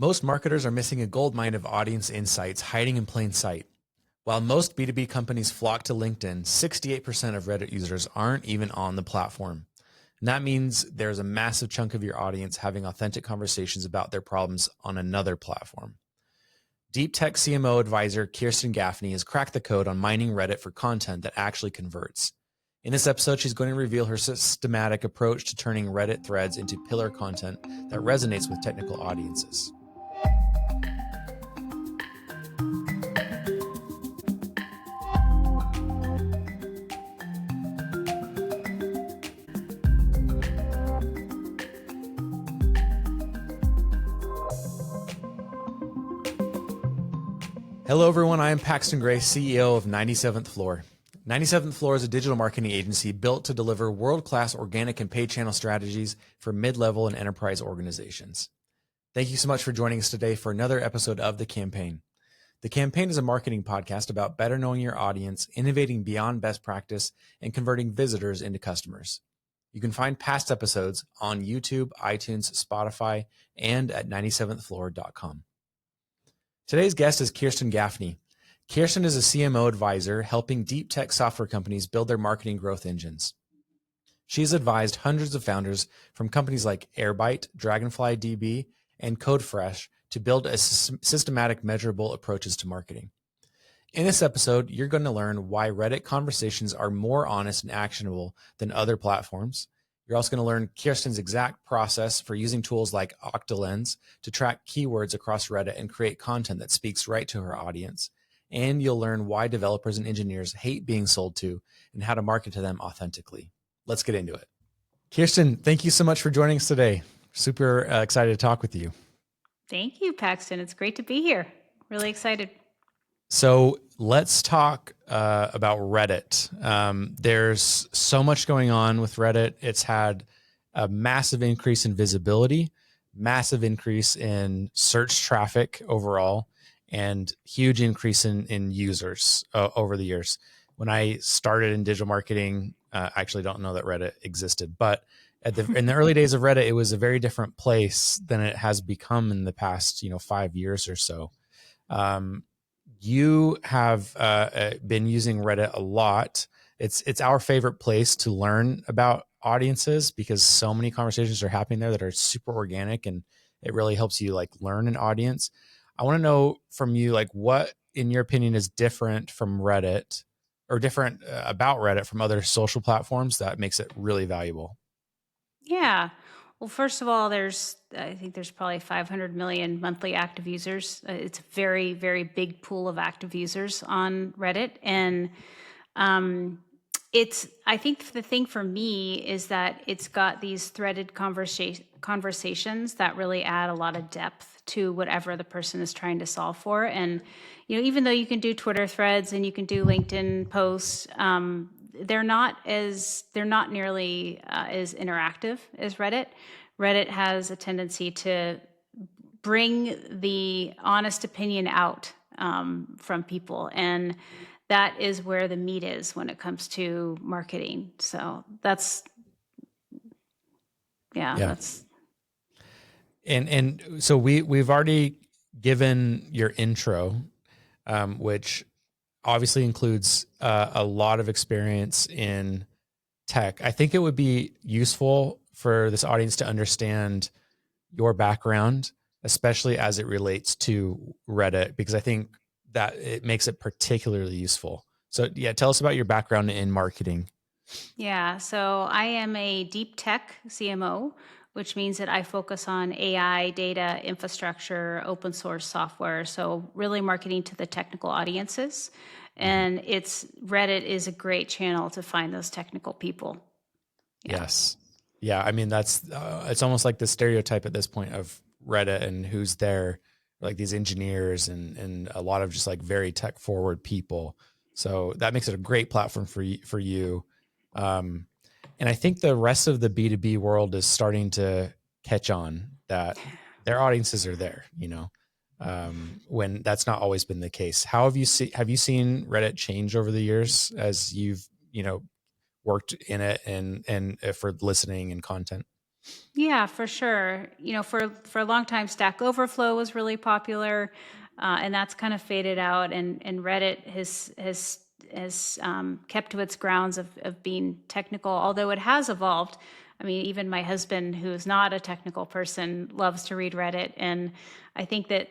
Most marketers are missing a goldmine of audience insights hiding in plain sight. While most B2B companies flock to LinkedIn, 68% of Reddit users aren't even on the platform. And that means there's a massive chunk of your audience having authentic conversations about their problems on another platform. Deep Tech CMO advisor Kiersten Gaffney has cracked the code on mining Reddit for content that actually converts. In this episode, she's going to reveal her systematic approach to turning Reddit threads into pillar content that resonates with technical audiences. Hello, everyone. I am Paxton Gray, CEO of 97th Floor. 97th Floor is a digital marketing agency built to deliver world-class organic and paid channel strategies for mid-level and enterprise organizations. Thank you so much for joining us today for another episode of The Campaign. The Campaign is a marketing podcast about better knowing your audience, innovating beyond best practice, and converting visitors into customers. You can find past episodes on YouTube, iTunes, Spotify, and at 97thfloor.com. Today's guest is Kiersten Gaffney. Kiersten is a CMO advisor helping deep tech software companies build their marketing growth engines. She's advised hundreds of founders from companies like Airbyte, Dragonfly DB, and CodeFresh to build a systematic, measurable approaches to marketing. In this episode, you're going to learn why Reddit conversations are more honest and actionable than other platforms. You're also going to learn Kiersten's exact process for using tools like Octalens to track keywords across Reddit and create content that speaks right to her audience. And you'll learn why developers and engineers hate being sold to and how to market to them authentically. Let's get into it. Kiersten, thank you so much for joining us today. Super excited to talk with you. Thank you, Paxton. It's great to be here. Really excited. So let's talk about Reddit. There's so much going on with Reddit. It's had a massive increase in visibility, massive increase in search traffic overall, and huge increase in users over the years. When I started in digital marketing, I actually don't know that Reddit existed, but in the early days of Reddit, it was a very different place than it has become in the past, 5 years or so. You have been using Reddit a lot. It's our favorite place to learn about audiences because so many conversations are happening there that are super organic, and it really helps you learn an audience. I want to know from you, what in your opinion is different from Reddit or different about Reddit from other social platforms that makes it really valuable. Yeah. Well, first of all, I think there's probably 500 million monthly active users. It's a very, very big pool of active users on Reddit. And I think the thing for me is that it's got these threaded conversations that really add a lot of depth to whatever the person is trying to solve for. And, even though you can do Twitter threads and you can do LinkedIn posts, they're not nearly as interactive as Reddit. Reddit has a tendency to bring the honest opinion out from people, and that is where the meat is when it comes to marketing. So that's. And so we've already given your intro, which obviously includes a lot of experience in tech. I think it would be useful for this audience to understand your background, especially as it relates to Reddit, because I think that it makes it particularly useful. So tell us about your background in marketing. Yeah, so I am a deep tech CMO, which means that I focus on AI, data, infrastructure, open source software. So really marketing to the technical audiences. And Reddit is a great channel to find those technical people. Yeah. Yes. Yeah. I mean, it's almost like the stereotype at this point of Reddit and who's there, like these engineers and a lot of just very tech forward people. So that makes it a great platform for you. And I think the rest of the B2B world is starting to catch on that their audiences are there, when that's not always been the case. How have you seen Reddit change over the years as you've, worked in it and for listening and content? Yeah, for sure. For a long time, Stack Overflow was really popular, and that's kind of faded out. And Reddit has kept to its grounds of being technical, although it has evolved. I mean, even my husband, who is not a technical person, loves to read Reddit, and I think that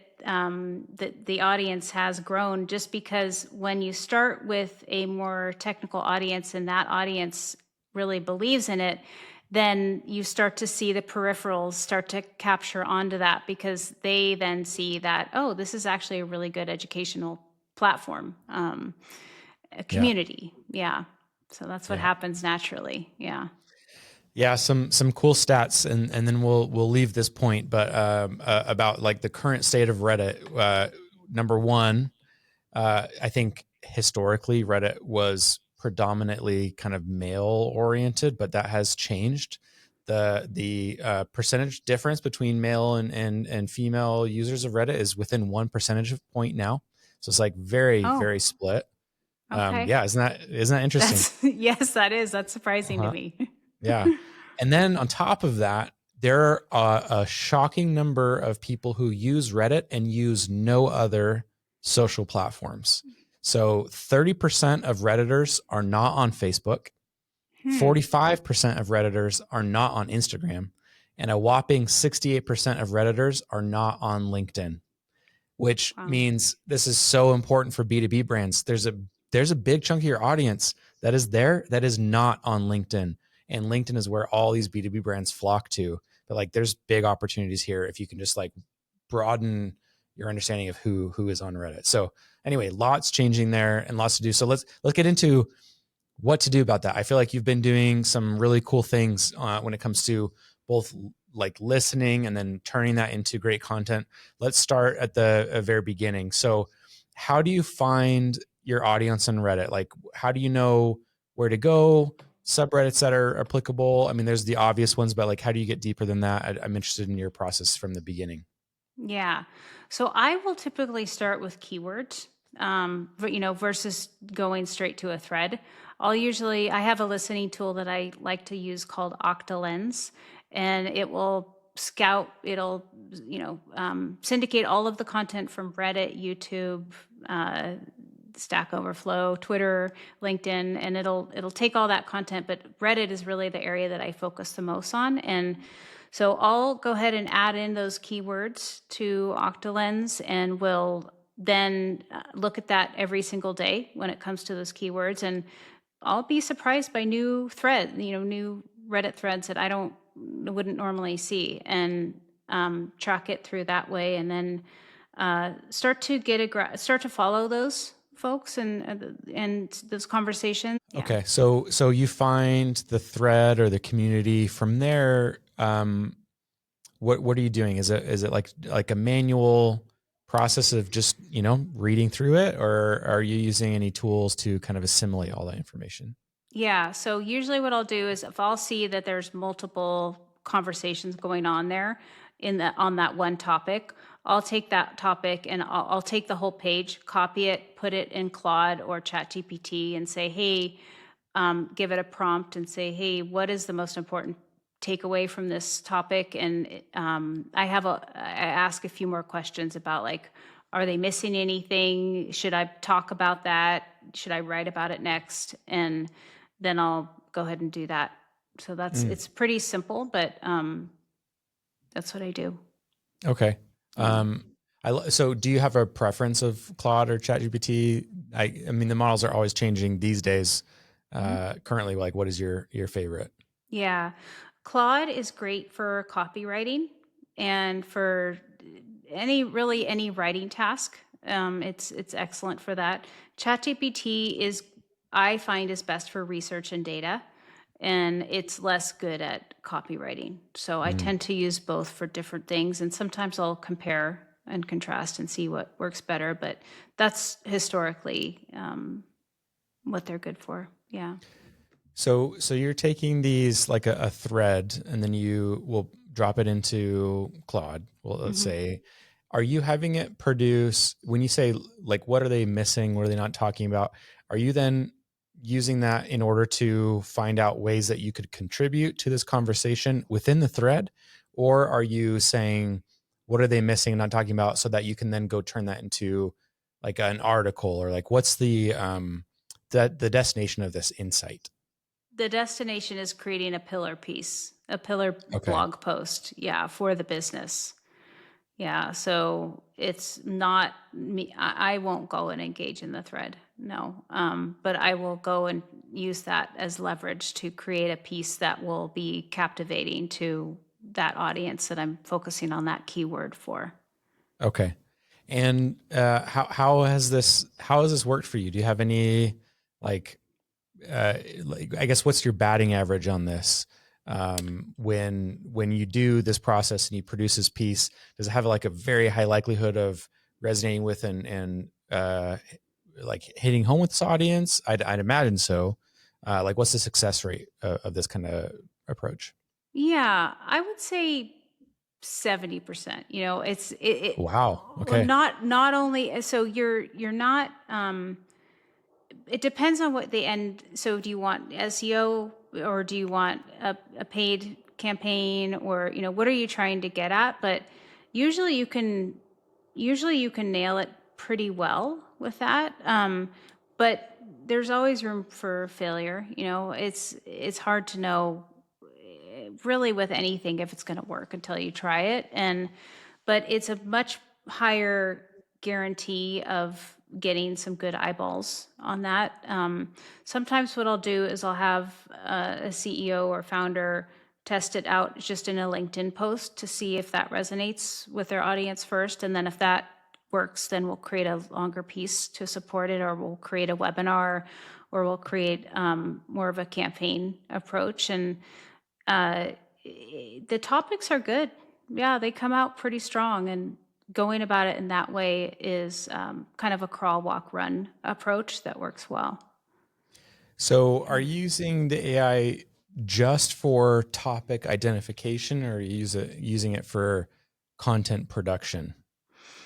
the audience has grown just because when you start with a more technical audience and that audience really believes in it, then you start to see the peripherals start to capture onto that because they then see that, oh, this is actually a really good educational platform, a Yeah. community. Yeah. So that's what Yeah. happens naturally. Yeah. Yeah, some cool stats, and then we'll leave this point, but about like the current state of Reddit. Number one, I think historically Reddit was predominantly kind of male oriented, but that has changed. The percentage difference between male and female users of Reddit is within 1 percentage point now, so it's like very Oh, very split. okay. Yeah, isn't that interesting? That's, yes, that is. That's surprising to Uh-huh. me. Yeah. And then on top of that, there are a shocking number of people who use Reddit and use no other social platforms. So 30% of Redditors are not on Facebook, Hmm. 45% of Redditors are not on Instagram, and a whopping 68% of Redditors are not on LinkedIn, which Wow. means this is so important for B2B brands. There's a big chunk of your audience that is there that is not on LinkedIn. And LinkedIn is where all these B2B brands flock to. But like there's big opportunities here if you can just like broaden your understanding of who is on Reddit. So anyway, lots changing there and lots to do. So let's get into what to do about that. I feel like you've been doing some really cool things when it comes to both like listening and then turning that into great content. Let's start at the very beginning. So, how do you find your audience on Reddit? Like, how do you know where to go? Subreddits that are applicable. I mean, there's the obvious ones, but like, how do you get deeper than that? I'm interested in your process from the beginning. Yeah. So I will typically start with keywords, but versus going straight to a thread. I have a listening tool that I like to use called Octalens, and it'll syndicate all of the content from Reddit, YouTube, uh, Stack Overflow, Twitter, LinkedIn, and it'll take all that content. But Reddit is really the area that I focus the most on, and so I'll go ahead and add in those keywords to Octolens, and we'll then look at that every single day when it comes to those keywords. And I'll be surprised by new Reddit threads that I wouldn't normally see, and track it through that way, and then start to follow those folks and those conversations. Yeah. Okay, so you find the thread or the community from there. What are you doing? Is it like a manual process of just reading through it, or are you using any tools to kind of assimilate all that information? Yeah. So usually what I'll do is if I'll see that there's multiple conversations going on there on that one topic, I'll take that topic and I'll take the whole page, copy it, put it in Claude or ChatGPT and say, hey, give it a prompt and say, hey, what is the most important takeaway from this topic? And I ask a few more questions about like, are they missing anything? Should I talk about that? Should I write about it next? And then I'll go ahead and do that. So Mm, it's pretty simple, but that's what I do. okay. Yeah. Um, so do you have a preference of Claude or ChatGPT? I mean, the models are always changing these days. Mhm. Currently, like, what is your favorite? Yeah. Claude is great for copywriting and for any writing task. It's excellent for that. ChatGPT is I find is best for research and data, and it's less good at copywriting. So I Mm. tend to use both for different things, and sometimes I'll compare and contrast and see what works better. But that's historically what they're good for. Yeah. So you're taking these like a thread, and then you will drop it into Claude. Well, let's Hmm. say, are you having it produce when you say like what are they missing? What are they not talking about? Are you then using that in order to find out ways that you could contribute to this conversation within the thread? Or are you saying, what are they missing and not talking about, so that you can then go turn that into like an article, or like what's the destination of this insight? The destination is creating a pillar piece, a pillar Okay. blog post, yeah, for the business. Yeah, so it's not me. I won't go and engage in the thread, no. But I will go and use that as leverage to create a piece that will be captivating to that audience that I'm focusing on that keyword for. Okay. And how has this worked for you? Do you have any like I guess, what's your batting average on this? When you do this process and you produce this piece, does it have like a very high likelihood of resonating with and like hitting home with this audience? I'd imagine so. Like, what's the success rate of this kind of approach? Yeah, I would say 70%. You know, Wow. well, Okay. not only so you're not it depends on what the end. So do you want SEO, or do you want a paid campaign, or what are you trying to get at? But usually you can usually you can nail it pretty well with that. But there's always room for failure. It's hard to know really with anything if it's going to work until you try it. But it's a much higher guarantee of getting some good eyeballs on that. Sometimes what I'll do is I'll have a CEO or founder test it out just in a LinkedIn post to see if that resonates with their audience first. And then if that works, then we'll create a longer piece to support it, or we'll create a webinar, or we'll create more of a campaign approach. And uh, the topics are good. Yeah, they come out pretty strong. And going about it in that way is kind of a crawl, walk, run approach that works well. So, are you using the AI just for topic identification, or are you using it for content production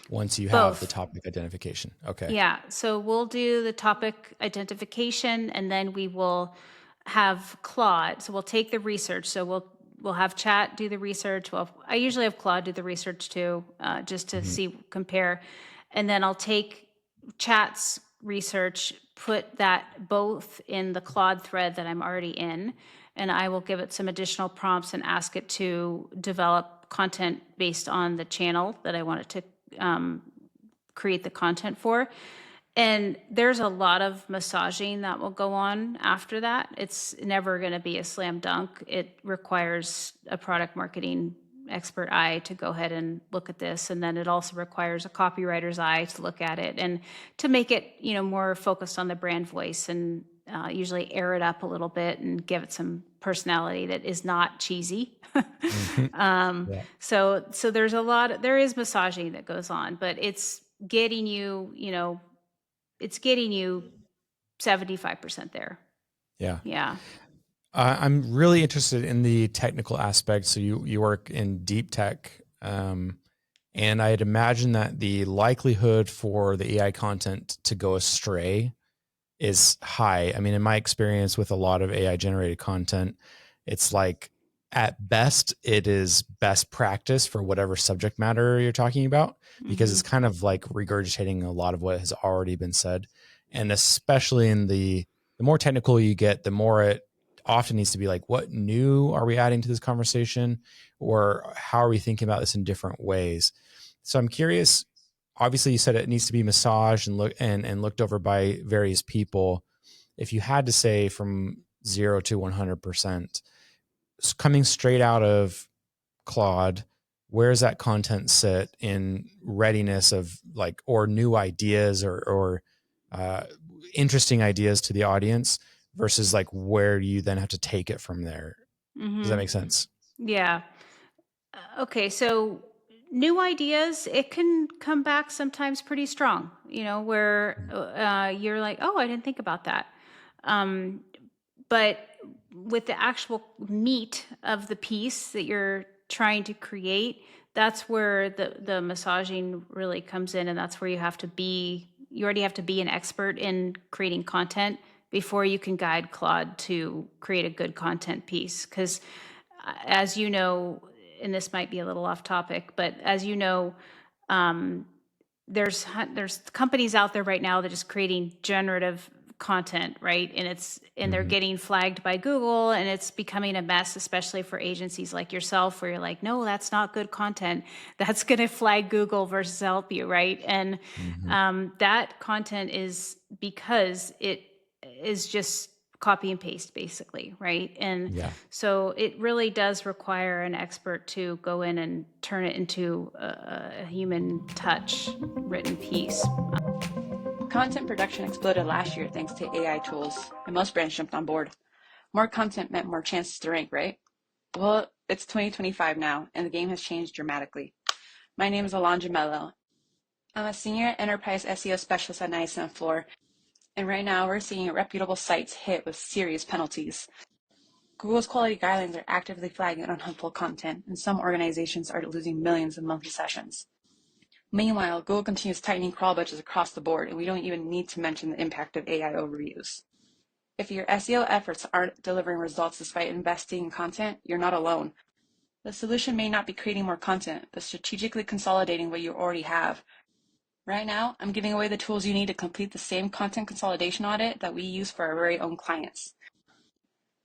once you have the Both. topic identification? Okay. Yeah. So we'll do the topic identification, and then we will have Claude. So we'll take the research. So we'll have Chat do the research. Well, I usually have Claude do the research too, just to Mhm. see compare, and then I'll take Chat's research, put that both in the Claude thread that I'm already in, and I will give it some additional prompts and ask it to develop content based on the channel that I want it to create the content for. And there's a lot of massaging that will go on after that. It's never going to be a slam dunk. It requires a product marketing expert eye to go ahead and look at this. And then it also requires a copywriter's eye to look at it and to make it, more focused on the brand voice, and usually air it up a little bit and give it some personality that is not cheesy. Mhm. um, Yeah. so there is massaging that goes on, but getting you, it's getting you 75% there. Yeah. Yeah. I'm really interested in the technical aspect. So you work in deep tech, and I'd imagine that the likelihood for the AI content to go astray is high. I mean, in my experience with a lot of AI generated content, it's like at best it is best practice for whatever subject matter you're talking about, because Hmm. it's kind of like regurgitating a lot of what has already been said. And especially in the more technical you get, the more it often needs to be like, what new are we adding to this conversation, or how are we thinking about this in different ways? So I'm curious. Obviously, you said it needs to be massaged and looked over by various people. If you had to say from 0 to 100%, coming straight out of Claude, where does that content sit in readiness of like, or new ideas, or uh, interesting ideas to the audience, versus like where you then have to take it from there? Does that Hmm. make sense? Yeah. Okay. So new ideas, it can come back sometimes pretty strong, where you're like, oh, I didn't think about that. Um, but with the actual meat of the piece that you're trying to create, that's where the massaging really comes in, and that's where you already have to be an expert in creating content before you can guide Claude to create a good content piece. Because as you know, and this might be a little off topic, but as you know, there's companies out there right now that are just creating generative content, right? And they're getting flagged by Google, and it's becoming a mess, especially for agencies like yourself, where you're like, no, that's not good content. That's going to flag Google versus help you, right? And that content is because it is just copy and paste, basically, right? And so it really does require an expert to go in and turn it into a human touch written piece. Content production exploded last year thanks to AI tools, and most brands jumped on board. More content meant more chances to rank, right? Well, it's 2025 now, and the game has changed dramatically. My name is Alondra Mello. I'm a senior enterprise SEO specialist at 97th Floor, and right now we're seeing reputable sites hit with serious penalties. Google's quality guidelines are actively flagging unhelpful content, and some organizations are losing millions of monthly sessions. Meanwhile, Google continues tightening crawl budgets across the board, and we don't even need to mention the impact of AI overviews. If your SEO efforts aren't delivering results despite investing in content, you're not alone. The solution may not be creating more content, but strategically consolidating what you already have. Right now, I'm giving away the tools you need to complete the same content consolidation audit that we use for our very own clients.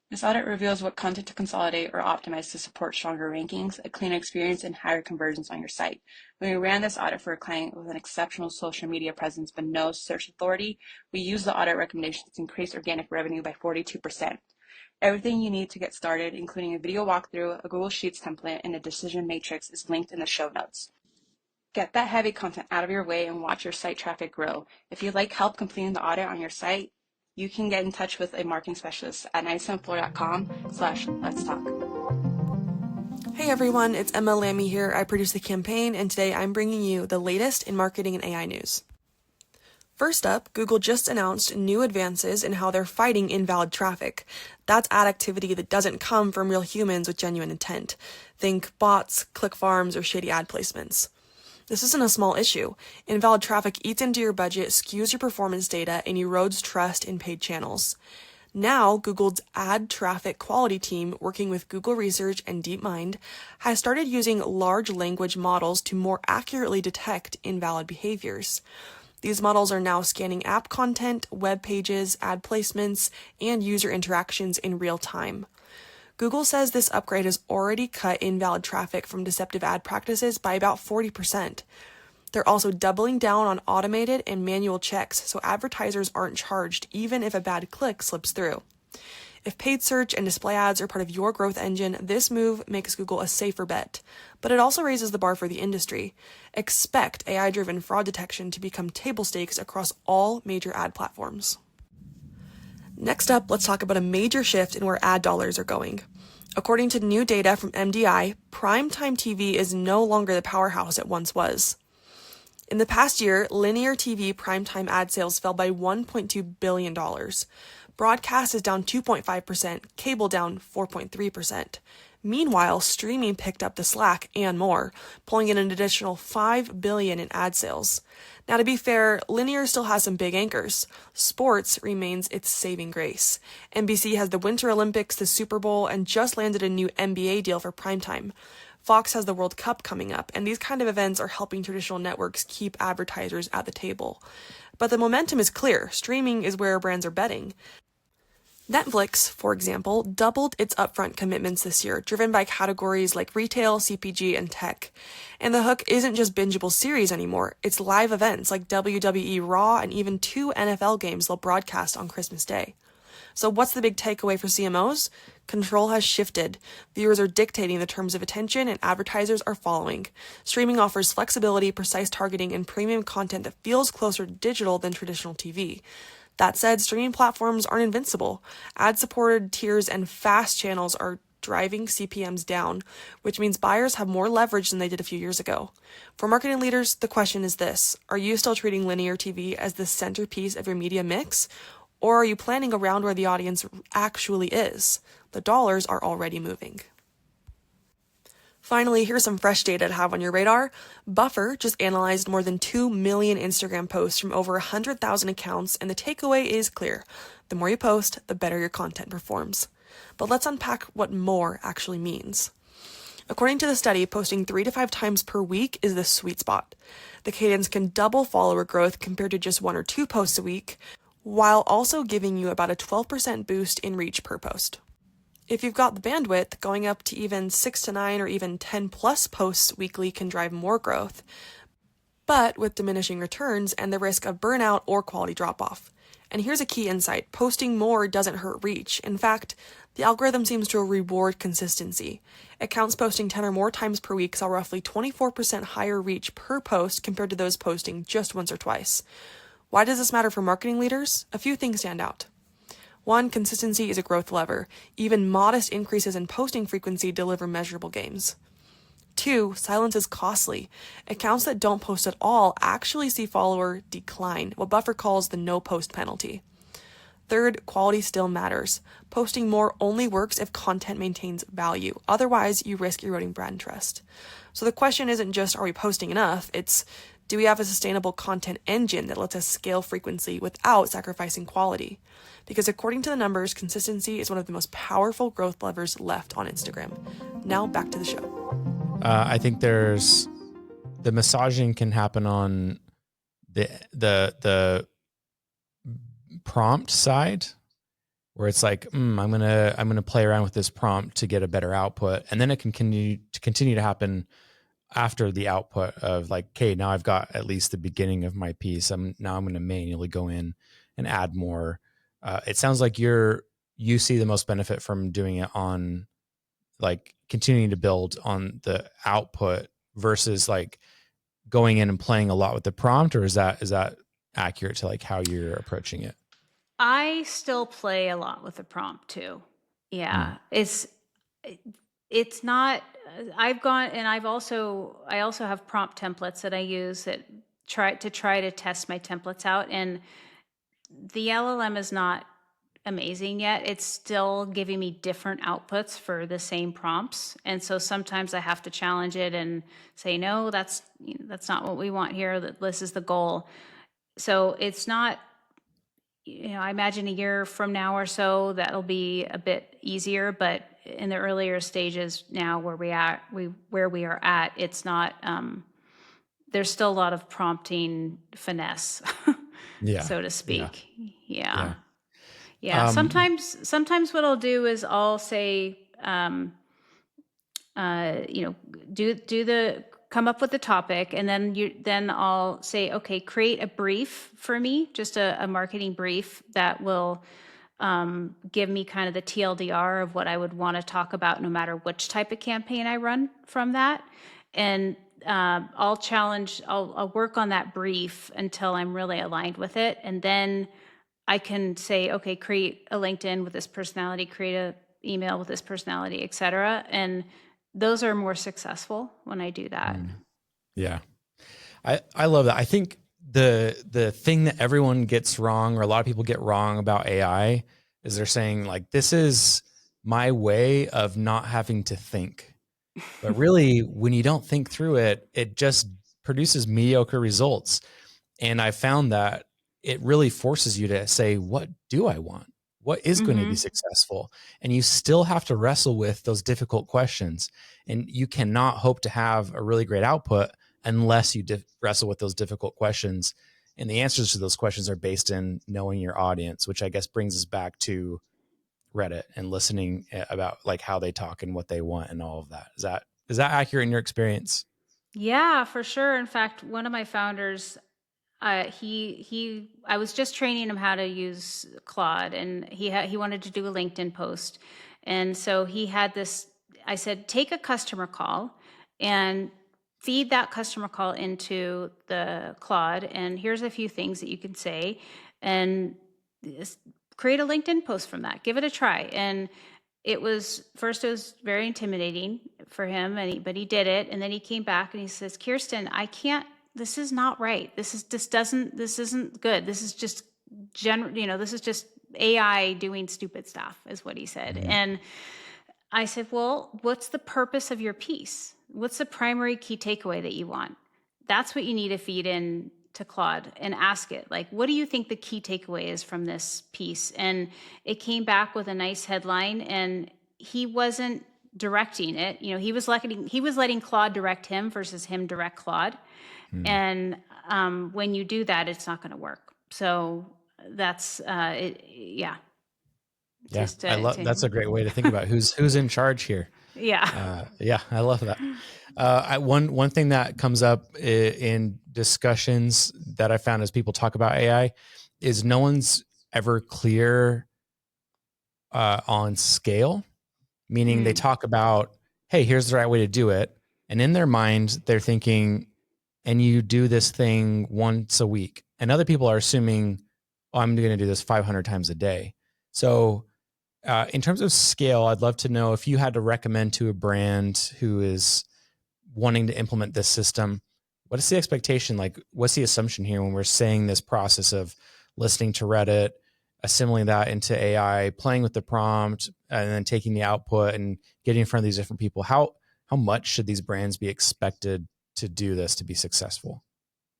This audit reveals what content to consolidate or optimize to support stronger rankings, a cleaner experience, and higher conversions on your site. When we ran this audit for a client with an exceptional social media presence but no search authority, we used the audit recommendations to increase organic revenue by 42%. Everything you need to get started, including a video walkthrough, a Google Sheets template, and a decision matrix, is linked in the show notes. Get that heavy content out of your way and watch your site traffic grow. If you'd like help completing the audit on your site, you can get in touch with a marketing specialist at 97floor.com/let's talk. Hey everyone, it's Emma Lammy here. I produce The Campaign, and today I'm bringing you the latest in marketing and AI news. First up, Google just announced new advances in how they're fighting invalid traffic. That's ad activity that doesn't come from real humans with genuine intent. Think bots, click farms, or shady ad placements. This isn't a small issue. Invalid traffic eats into your budget, skews your performance data, and erodes trust in paid channels. Now, Google's ad traffic quality team, working with Google Research and DeepMind, has started using large language models to more accurately detect invalid behaviors. These models are now scanning app content, web pages, ad placements, and user interactions in real time. Google says this upgrade has already cut invalid traffic from deceptive ad practices by about 40%. They're also doubling down on automated and manual checks so advertisers aren't charged even if a bad click slips through. If paid search and display ads are part of your growth engine, this move makes Google a safer bet. But it also raises the bar for the industry. Expect AI-driven fraud detection to become table stakes across all major ad platforms. Next up, let's talk about a major shift in where ad dollars are going. According to new data from MDI, primetime TV is no longer the powerhouse it once was. In the past year, linear TV primetime ad sales fell by $1.2 billion. Broadcast is down 2.5%, cable down 4.3%. Meanwhile, streaming picked up the slack and more, pulling in an additional $5 billion in ad sales. Now, to be fair, linear still has some big anchors. Sports remains its saving grace. NBC has the Winter Olympics, the Super Bowl, and just landed a new NBA deal for primetime. Fox has the World Cup coming up, and these kind of events are helping traditional networks keep advertisers at the table. But the momentum is clear. Streaming is where brands are betting. Netflix, for example, doubled its upfront commitments this year, driven by categories like retail, CPG, and tech. And the hook isn't just bingeable series anymore, it's live events like WWE Raw and even 2 NFL games they'll broadcast on Christmas Day. So what's the big takeaway for CMOs? Control has shifted. Viewers are dictating the terms of attention and advertisers are following. Streaming offers flexibility, precise targeting, and premium content that feels closer to digital than traditional TV. That said, streaming platforms aren't invincible. Ad-supported tiers and fast channels are driving CPMs down, which means buyers have more leverage than they did a few years ago. For marketing leaders, the question is this: are you still treating linear TV as the centerpiece of your media mix? Or are you planning around where the audience actually is? The dollars are already moving. Finally, here's some fresh data to have on your radar. Buffer just analyzed more than 2 million Instagram posts from over 100,000 accounts, and the takeaway is clear. The more you post, the better your content performs. But let's unpack what more actually means. According to the study, posting 3 to 5 times per week is the sweet spot. The cadence can double follower growth compared to just 1 or 2 posts a week, while also giving you about a 12% boost in reach per post. If you've got the bandwidth, going up to even 6 to 9 or even 10 plus posts weekly can drive more growth, but with diminishing returns and the risk of burnout or quality drop-off. And here's a key insight. Posting more doesn't hurt reach. In fact, the algorithm seems to reward consistency. Accounts posting 10 or more times per week saw roughly 24% higher reach per post compared to those posting just once or twice. Why does this matter for marketing leaders? A few things stand out. 1, consistency is a growth lever. Even modest increases in posting frequency deliver measurable gains. 2, silence is costly. Accounts that don't post at all actually see follower decline, what Buffer calls the no-post penalty. 3rd, quality still matters. Posting more only works if content maintains value. Otherwise, you risk eroding brand trust. So the question isn't just, are we posting enough? It's, do we have a sustainable content engine that lets us scale frequency without sacrificing quality? Because according to the numbers, consistency is one of the most powerful growth levers left on Instagram. Now back to the show. I think there's the massaging can happen on the prompt side, where it's like, I'm gonna play around with this prompt to get a better output, and then it can continue to happen after the output of like, okay, now I've got at least the beginning of my piece. I'm going to manually go in and add more. It sounds like you see the most benefit from doing it on like continuing to build on the output versus like going in and playing a lot with the prompt, or is that accurate to like how you're approaching it? I still play a lot with the prompt too. Yeah. It's not, I also have prompt templates that I use that try to test my templates out. And the LLM is not amazing yet. It's still giving me different outputs for the same prompts. And so sometimes I have to challenge it and say, no, that's not what we want here. This is the goal. So it's not, I imagine a year from now or so, that'll be a bit easier, but in the earlier stages now where we are at, it's not, there's still a lot of prompting finesse, so to speak. Yeah. Sometimes what I'll do is I'll say, come up with the topic, and then I'll say, okay, create a brief for me, just a marketing brief that will give me kind of the TLDR of what I would want to talk about, no matter which type of campaign I run from that. And I'll work on that brief until I'm really aligned with it, and then I can say, okay, create a LinkedIn with this personality, create a email with this personality, et cetera. And those are more successful when I do that. Yeah. I love that. I think the thing that everyone gets wrong, or a lot of people get wrong about AI, is they're saying like, this is my way of not having to think. But really, when you don't think through it, it just produces mediocre results. And I found that it really forces you to say, what do I want? What is going to be successful? And you still have to wrestle with those difficult questions. And you cannot hope to have a really great output unless you wrestle with those difficult questions. And the answers to those questions are based in knowing your audience, which I guess brings us back to Reddit and listening about like how they talk and what they want and all of that. Is that accurate in your experience? Yeah, for sure. In fact, one of my founders, I was just training him how to use Claude, and he wanted to do a LinkedIn post. And so he had this, I said, take a customer call and feed that customer call into the Claude. And here's a few things that you can say, and create a LinkedIn post from that. Give it a try. And it was very intimidating for him, but he did it. And then he came back and he says, Kiersten, this is not right. This isn't good. This is just this is just AI doing stupid stuff, is what he said. Mm-hmm. And I said, well, what's the purpose of your piece? What's the primary key takeaway that you want? That's what you need to feed in to Claude and ask it, like, what do you think the key takeaway is from this piece? And it came back with a nice headline, and he wasn't directing it. You know, he was letting Claude direct him versus him direct Claude. And when you do that, it's not going to work. So that's it. Yeah. Yeah, Just that's a great way to think about who's in charge here. Yeah. Yeah, I love that. One thing that comes up in discussions that I found as people talk about AI is no one's ever clear on scale, meaning they talk about, hey, here's the right way to do it. And in their mind, they're thinking, and you do this thing once a week. And other people are assuming, oh, I'm going to do this 500 times a day. So in terms of scale, I'd love to know if you had to recommend to a brand who is wanting to implement this system, what is the expectation? Like, what's the assumption here when we're saying this process of listening to Reddit, assimilating that into AI, playing with the prompt, and then taking the output and getting in front of these different people? How much should these brands be expected to do this to be successful?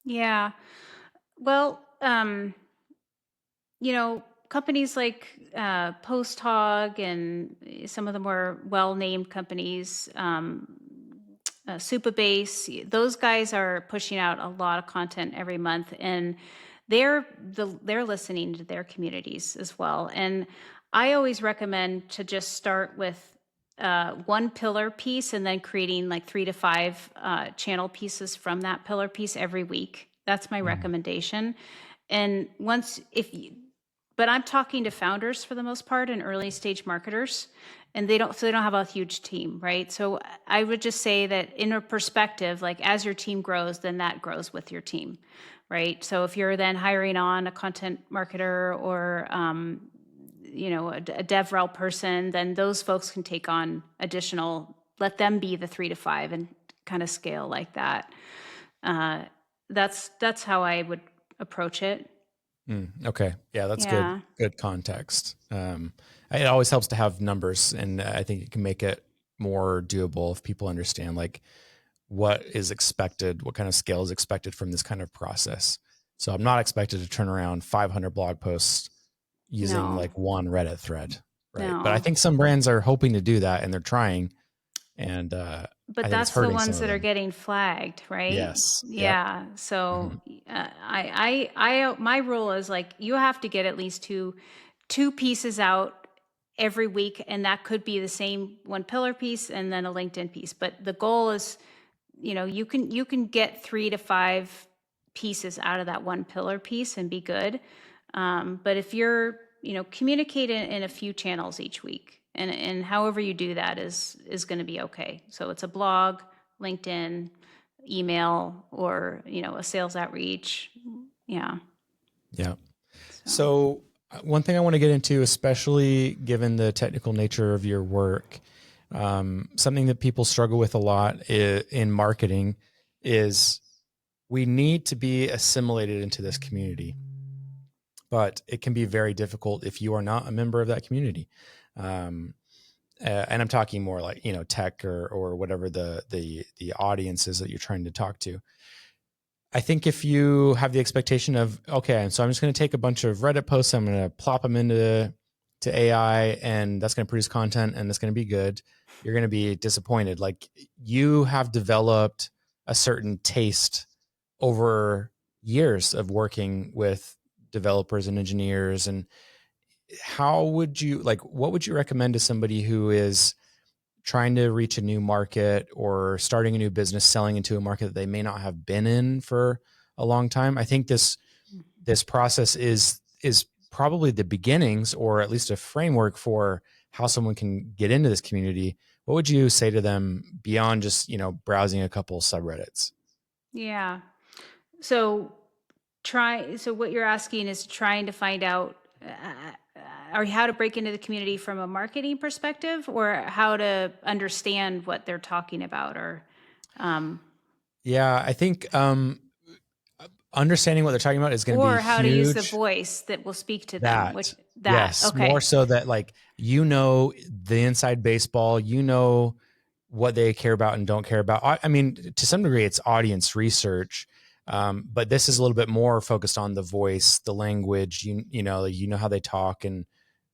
Yeah. Well, companies like Post Hog and some of the more well-named companies, Supabase, those guys are pushing out a lot of content every month, and they're listening to their communities as well. And I always recommend to just start with one pillar piece and then creating like 3 to 5 channel pieces from that pillar piece every week. That's my recommendation. And but I'm talking to founders for the most part and early stage marketers, and they don't have a huge team, right? So I would just say that in a perspective, like as your team grows, then that grows with your team, right? So if you're then hiring on a content marketer or a DevRel person, then those folks can take on let them be the 3 to 5 and kind of scale like that. That's how I would approach it. Okay. Yeah, that's good context. It always helps to have numbers, and I think it can make it more doable if people understand like what is expected, what kind of scale is expected from this kind of process. So I'm not expected to turn around 500 blog posts using like one Reddit thread, right? No. But I think some brands are hoping to do that, and they're trying. And but that's the ones that are getting flagged, right? Yes. Yeah. Yep. So my rule is like you have to get at least two pieces out every week, and that could be the same one pillar piece and then a LinkedIn piece. But the goal is, you can get 3 to 5 pieces out of that one pillar piece and be good. But if you're communicate in a few channels each week, and however you do that is going to be okay. So it's a blog, LinkedIn, email, or a sales outreach. Yeah. So one thing I want to get into, especially given the technical nature of your work, something that people struggle with a lot in marketing is we need to be assimilated into this community, but it can be very difficult if you are not a member of that community. And I'm talking more like, tech or whatever the audience is that you're trying to talk to. I think if you have the expectation of, okay, so I'm just going to take a bunch of Reddit posts, I'm going to plop them into AI, and that's going to produce content and it's going to be good, you're going to be disappointed. Like, you have developed a certain taste over years of working with developers and engineers. And what would you recommend to somebody who is trying to reach a new market or starting a new business, selling into a market that they may not have been in for a long time? I think this process is probably the beginnings, or at least a framework for how someone can get into this community. What would you say to them beyond just, browsing a couple subreddits? Yeah. So what you're asking is trying to find out or how to break into the community from a marketing perspective, or how to understand what they're talking about, or yeah, I think understanding what they're talking about is going to be huge. Or how to use the voice that will speak to them. Yes, okay. More so that like the inside baseball, what they care about and don't care about. I mean, to some degree, it's audience research. But this is a little bit more focused on the voice, the language, you know how they talk, and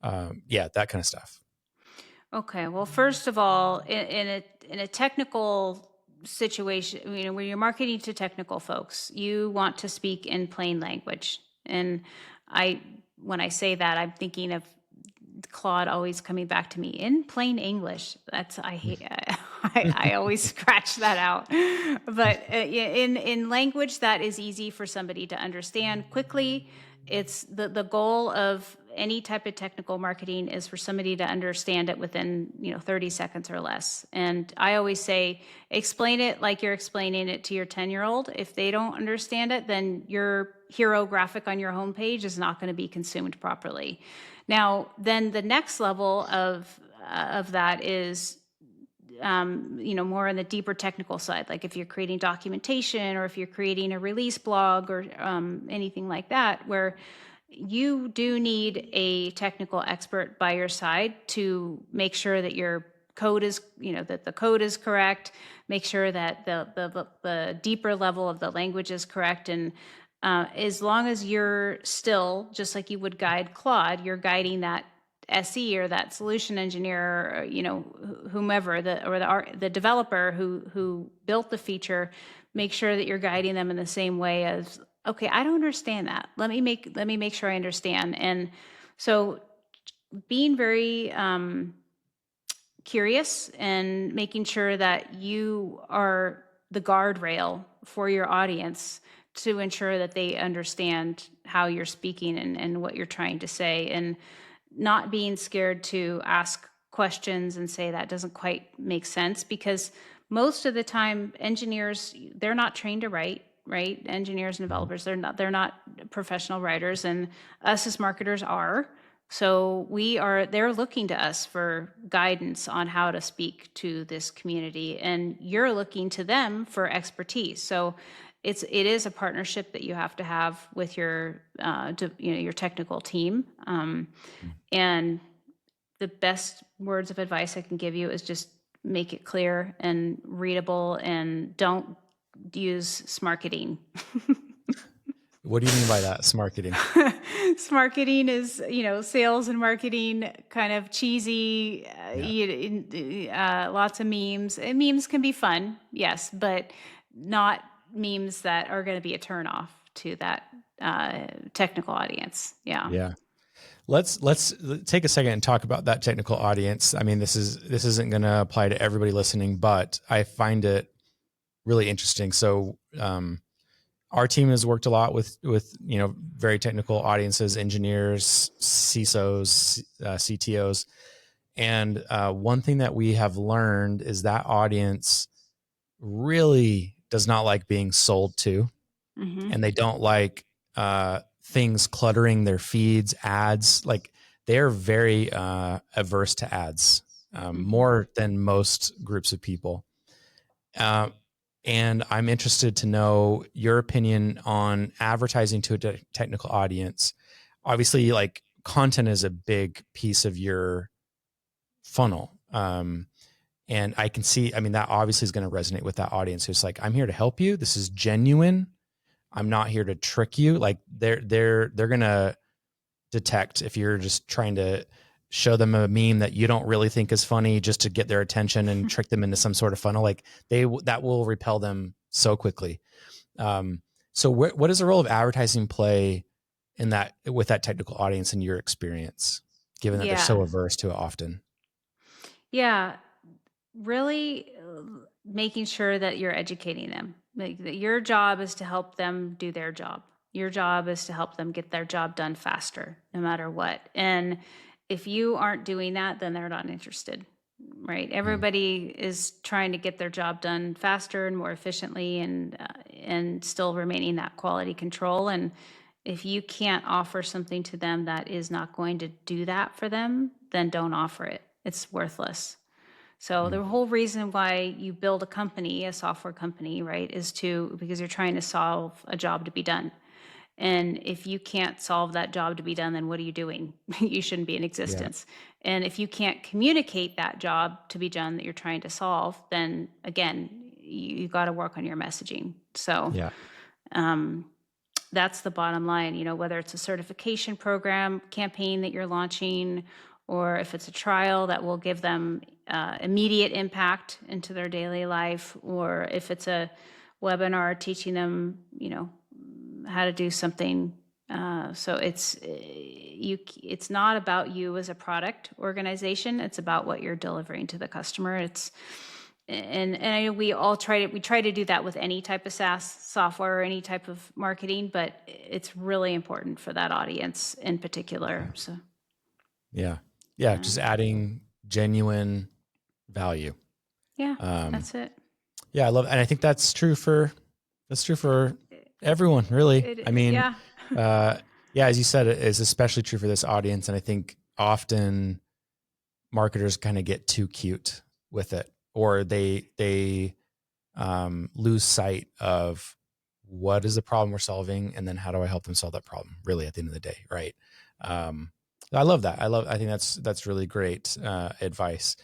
that kind of stuff. Okay. Well, first of all, in a technical situation, when you're marketing to technical folks, you want to speak in plain language. And when I say that, I'm thinking of Claude always coming back to me in plain English. I hate. I always scratch that out. But in language that is easy for somebody to understand quickly, it's the goal of any type of technical marketing is for somebody to understand it within 30 seconds or less. And I always say, explain it like you're explaining it to your 10-year-old. If they don't understand it, then your hero graphic on your homepage is not going to be consumed properly. Now, then the next level of that is more on the deeper technical side, like if you're creating documentation or if you're creating a release blog or anything like that, where you do need a technical expert by your side to make sure that your code is, that the code is correct, make sure that the deeper level of the language is correct. And as long as you're still, just like you would guide Claude, you're guiding that SE or that solution engineer, or, whomever, the developer who built the feature, make sure that you're guiding them in the same way as, okay, I don't understand that. Let me make sure I understand. And so being very curious and making sure that you are the guardrail for your audience to ensure that they understand how you're speaking and what you're trying to say, and not being scared to ask questions and say that doesn't quite make sense, because most of the time engineers, they're not trained to write, right? Engineers and developers, they're not professional writers, and us as marketers are. So they're looking to us for guidance on how to speak to this community, and you're looking to them for expertise. So it is a partnership that you have to have with your your technical team. And the best words of advice I can give you is just make it clear and readable, and don't use smarketing. What do you mean by that, smarketing? Smarketing is, sales and marketing, kind of cheesy, lots of memes. And memes can be fun, yes, but not memes that are going to be a turnoff to that technical audience. Yeah. Let's take a second and talk about that technical audience. I mean, this isn't going to apply to everybody listening, but I find it really interesting. So, our team has worked a lot with very technical audiences, engineers, CISOs, CTOs, and one thing that we have learned is that audience really does not like being sold to, and they don't like things cluttering their feeds, ads. Like, they're very averse to ads, more than most groups of people. And I'm interested to know your opinion on advertising to a technical audience. Obviously, like, content is a big piece of your funnel. And I can see, I mean, that obviously is going to resonate with that audience who's like, I'm here to help you. This is genuine. I'm not here to trick you. Like, they're going to detect if you're just trying to show them a meme that you don't really think is funny just to get their attention and trick them into some sort of funnel. Like, that will repel them so quickly. So what does the role of advertising play in that, with that technical audience in your experience, given that they're so averse to it often? Yeah, really making sure that you're educating them. Like, that your job is to help them do their job. Your job is to help them get their job done faster, no matter what. And if you aren't doing that, then they're not interested, right? Everybody is trying to get their job done faster and more efficiently, and still remaining that quality control. And if you can't offer something to them that is not going to do that for them, then don't offer it. It's worthless. So the whole reason why you build a company, a software company, right, is because you're trying to solve a job to be done. And if you can't solve that job to be done, then what are you doing? You shouldn't be in existence. Yeah. And if you can't communicate that job to be done that you're trying to solve, then again, you got to work on your messaging. So That's the bottom line, whether it's a certification program campaign that you're launching, or if it's a trial that will give them immediate impact into their daily life, or if it's a webinar teaching them, how to do something. So it's not about you as a product organization. It's about what you're delivering to the customer. And I know we try to do that with any type of SaaS software or any type of marketing, but it's really important for that audience in particular. So Yeah. Just adding genuine value. yeah, that's it. Yeah, I love, and I think that's true for everyone, really. I mean, as you said, it is especially true for this audience. And I think often marketers kind of get too cute with it, or they lose sight of what is the problem we're solving, and then how do I help them solve that problem, really, at the end of the day, right? I love that. I think that's really great advice.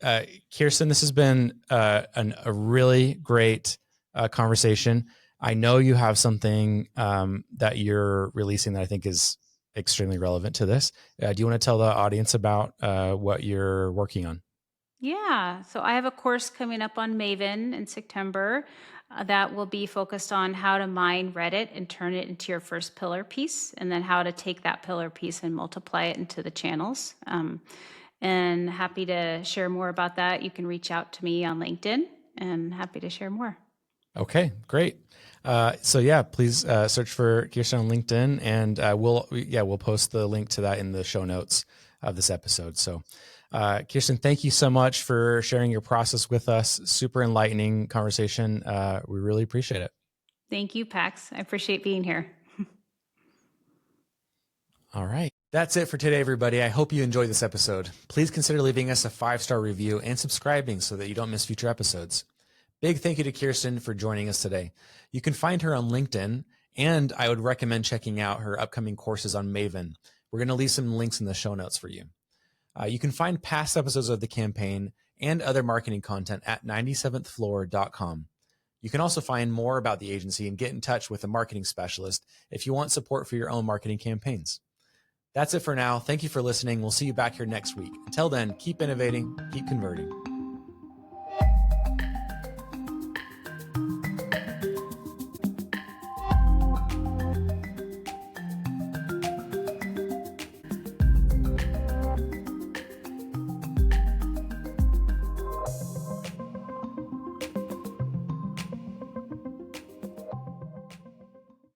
Kiersten, this has been a really great conversation. I know you have something that you're releasing that I think is extremely relevant to this. Do you want to tell the audience about what you're working on? Yeah, so I have a course coming up on Maven in September that will be focused on how to mine Reddit and turn it into your first pillar piece, and then how to take that pillar piece and multiply it into the channels. And happy to share more about that. You can reach out to me on LinkedIn, and happy to share more. Okay, great. So yeah, please search for Kiersten on LinkedIn, and we'll post the link to that in the show notes of this episode. So Kiersten, thank you so much for sharing your process with us. Super enlightening conversation. We really appreciate it. Thank you, Pax. I appreciate being here. All right. That's it for today, everybody. I hope you enjoyed this episode. Please consider leaving us a 5-star review and subscribing so that you don't miss future episodes. Big thank you to Kiersten for joining us today. You can find her on LinkedIn, and I would recommend checking out her upcoming courses on Maven. We're going to leave some links in the show notes for you. You can find past episodes of the campaign and other marketing content at 97thfloor.com. You can also find more about the agency and get in touch with a marketing specialist if you want support for your own marketing campaigns. That's it for now. Thank you for listening. We'll see you back here next week. Until then, keep innovating, keep converting.